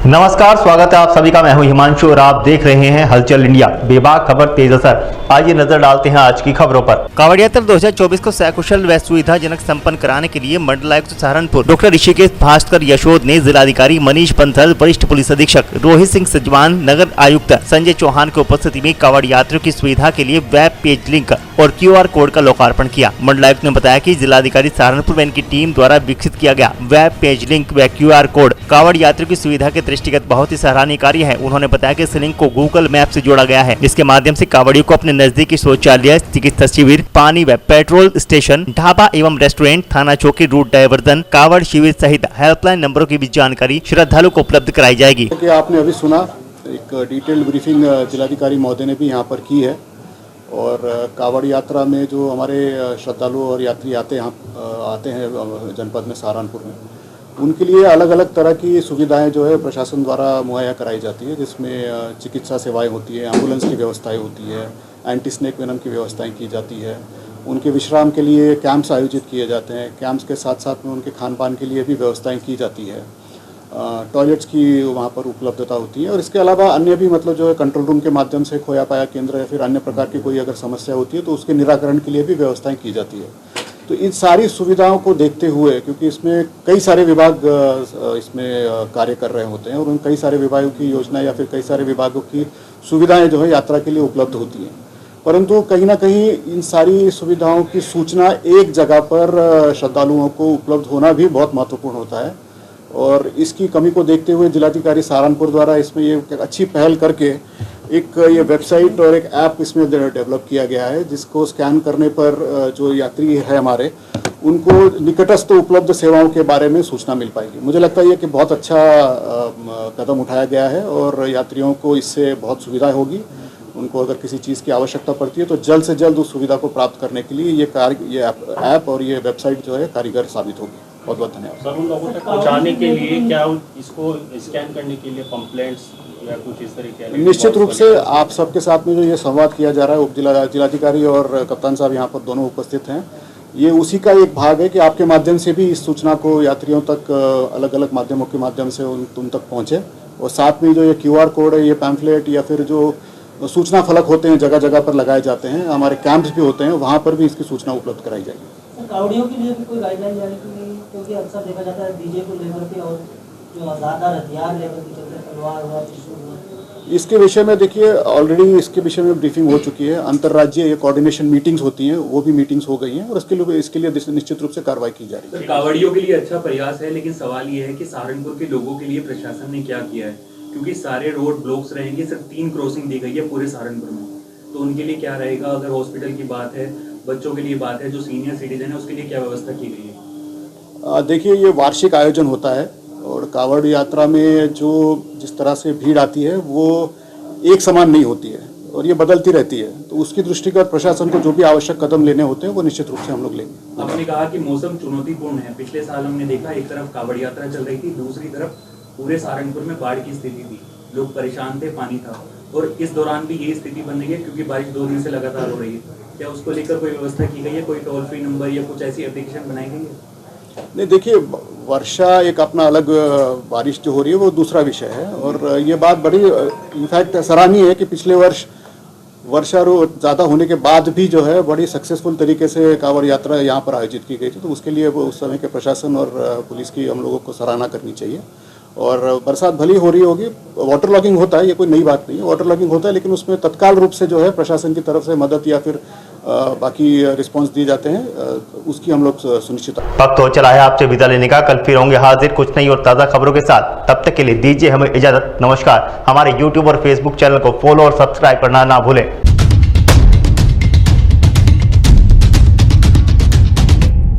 नमस्कार, स्वागत है आप सभी का। मैं हूं हिमांशु और आप देख रहे हैं हलचल इंडिया। बेबाक खबर तेज असर। आइए नजर डालते हैं आज की खबरों पर। कांवड़ यात्रा 2024 को सकुशल व सुविधाजनक संपन्न कराने के लिए मंडलायुक्त सहारनपुर डॉक्टर ऋषिकेश भास्कर यशोद ने जिलाधिकारी मनीष बंसल, वरिष्ठ पुलिस अधीक्षक रोहित सिंह सजवान, नगर आयुक्त संजय चौहान की उपस्थिति में कांवड़ यात्रियों की सुविधा के लिए वेब पेज लिंक और QR कोड का लोकार्पण किया। मंडलायुक्त ने बताया कि जिलाधिकारी सहारनपुर व इनकी टीम द्वारा विकसित किया गया वेब पेज लिंक व QR कोड कांवड़ यात्रियों की सुविधा के दृष्टिगत बहुत ही सराहनीय कार्य है। उन्होंने बताया कि इस लिंक को गूगल मैप से जोड़ा गया है, जिसके माध्यम से कांवड़ियों को अपने नजदीकी शौचालय, चिकित्सा शिविर, पानी व पेट्रोल स्टेशन, ढाबा एवं रेस्टोरेंट, थाना चौकी, रूट डायवर्जन, कांवड़ शिविर सहित हेल्पलाइन नंबरों की भी जानकारी श्रद्धालु को उपलब्ध कराई जाएगी। आपने अभी सुना, एक डिटेल्ड ब्रीफिंग जिलाधिकारी महोदय ने भी यहाँ पर की है और कांवड़ यात्रा में जो हमारे श्रद्धालु और यात्री आते हैं जनपद में सहारनपुर में, उनके लिए अलग अलग तरह की सुविधाएं जो है प्रशासन द्वारा मुहैया कराई जाती है, जिसमें चिकित्सा सेवाएं होती है, एम्बुलेंस की व्यवस्थाएं होती है, एंटी स्नेक वेनम की व्यवस्थाएं की जाती है। उनके विश्राम के लिए कैंप्स आयोजित किए जाते हैं। कैंप्स के साथ साथ में उनके खान पान के लिए भी व्यवस्थाएं की जाती है। टॉयलेट्स की वहाँ पर उपलब्धता होती है और इसके अलावा अन्य भी मतलब जो है कंट्रोल रूम के माध्यम से खोया पाया केंद्र या फिर अन्य प्रकार की कोई अगर समस्या होती है तो उसके निराकरण के लिए भी व्यवस्थाएं की जाती है। तो इन सारी सुविधाओं को देखते हुए, क्योंकि इसमें कई सारे विभाग इसमें कार्य कर रहे होते हैं और उन कई सारे विभागों की योजना या फिर कई सारे विभागों की सुविधाएं जो है यात्रा के लिए उपलब्ध होती हैं, परंतु कहीं ना कहीं इन सारी सुविधाओं की सूचना एक जगह पर श्रद्धालुओं को उपलब्ध होना भी बहुत महत्वपूर्ण होता है। और इसकी कमी को देखते हुए जिलाधिकारी सहारनपुर द्वारा इसमें ये अच्छी पहल करके एक ये वेबसाइट और एक ऐप इसमें डेवलप किया गया है, जिसको स्कैन करने पर जो यात्री है हमारे, उनको निकटस्थ उपलब्ध सेवाओं के बारे में सूचना मिल पाएगी। मुझे लगता है कि बहुत अच्छा कदम उठाया गया है और यात्रियों को इससे बहुत सुविधा होगी। उनको अगर किसी चीज़ की आवश्यकता पड़ती है तो जल्द से जल्द उस सुविधा को प्राप्त करने के लिए ये ऐप और ये वेबसाइट जो है कारीगर साबित होगी। बहुत बहुत धन्यवाद। सर, उन लोगों तक पहुंचाने के लिए क्या इसको स्कैन करने के लिए पंपलेट्स या कुछ इस तरीके? निश्चित रूप से आप सबके साथ में जो ये संवाद किया जा रहा है, उप जिलाधिकारी और कप्तान साहब यहाँ पर दोनों उपस्थित हैं, ये उसी का एक भाग है कि आपके माध्यम से भी इस सूचना को यात्रियों तक अलग अलग माध्यमों के माध्यम से उन तक पहुँचे। और साथ में जो ये QR कोड है, ये पैम्फलेट या फिर जो सूचना फलक होते हैं जगह जगह पर लगाए जाते हैं, हमारे कैंप्स भी होते हैं, वहाँ पर भी इसकी सूचना उपलब्ध कराई जाएगी। कांवड़ियों के लिए भी कोई गाइडलाइन जारी की गई, क्योंकि अक्सर देखा जाता है डीजे को लेकर के और जो आजादार हथियार लेकर के चलते हैं, तलवार हुआ, त्रिशूल हुआ, इसके विषय में देखिए ऑलरेडी इसके विषय में ब्रीफिंग हो चुकी है। अंतर्राज्यीय ये कोऑर्डिनेशन मीटिंग्स होती हैं, वो भी मीटिंग्स हो गई हैं और इसके लिए निश्चित रूप से कार्रवाई की जा रही है। कांवड़ियों के लिए अच्छा प्रयास है, लेकिन सवाल ये है कि सहारनपुर के लोगों के लिए प्रशासन ने क्या किया है, क्योंकि सारे रोड ब्लॉक्स रहेंगे, सिर्फ 3 क्रॉसिंग दी गई है पूरे सहारनपुर में, तो उनके लिए क्या रहेगा? अगर हॉस्पिटल की बात है, बच्चों के लिए बात है, जो सीनियर सिटीजन है उसके लिए क्या व्यवस्था की गई है? देखिए, ये वार्षिक आयोजन होता है और कांवड़ यात्रा में जो जिस तरह से भीड़ आती है वो एक समान नहीं होती है और ये बदलती रहती है, तो उसकी दृष्टिगत प्रशासन को जो भी आवश्यक कदम लेने होते हैं वो निश्चित रूप से हम लोग लेंगे। आपने कहा कि मौसम चुनौतीपूर्ण है। पिछले साल हमने देखा एक तरफ कांवड़ यात्रा चल रही थी, दूसरी तरफ पूरे सहारनपुर में बाढ़ की स्थिति थी, लोग परेशान थे, पानी था, और इस दौरान भी यही स्थिति बन रही है क्योंकि बारिश 2 दिन से लगातार हो रही है। क्या उसको लेकर कोई व्यवस्था की गई है? कोई टोल फ्री नंबर या कुछ ऐसी एप्लीकेशन बनाई गई है? नहीं, देखिए, वर्षा एक अपना अलग, बारिश जो हो रही है वो दूसरा विषय है और ये बात बड़ी इनफैक्ट सराहनीय है कि पिछले वर्ष वर्षा ज़्यादा होने के बाद भी जो है बड़ी सक्सेसफुल तरीके से कांवड़ यात्रा यहाँ पर आयोजित की गई थी, तो उसके लिए वो उस समय के प्रशासन और पुलिस की हम लोगों को सराहना करनी चाहिए। और बरसात भली हो रही होगी, वाटर लॉगिंग होता है, ये कोई नई बात नहीं है, वाटर लॉगिंग होता है, लेकिन उसमें तत्काल रूप से जो है प्रशासन की तरफ से मदद या फिर बाकी रिस्पांस दिए जाते हैं, उसकी हम लोग सुनिश्चित। वक्त हो चला है आपसे विदा लेने का। कल फिर होंगे हाजिर कुछ नई और ताज़ा खबरों के साथ। तब तक के लिए दीजिए हमें इजाजत। नमस्कार। हमारे YouTube और Facebook चैनल को फॉलो और सब्सक्राइब करना ना भूलें।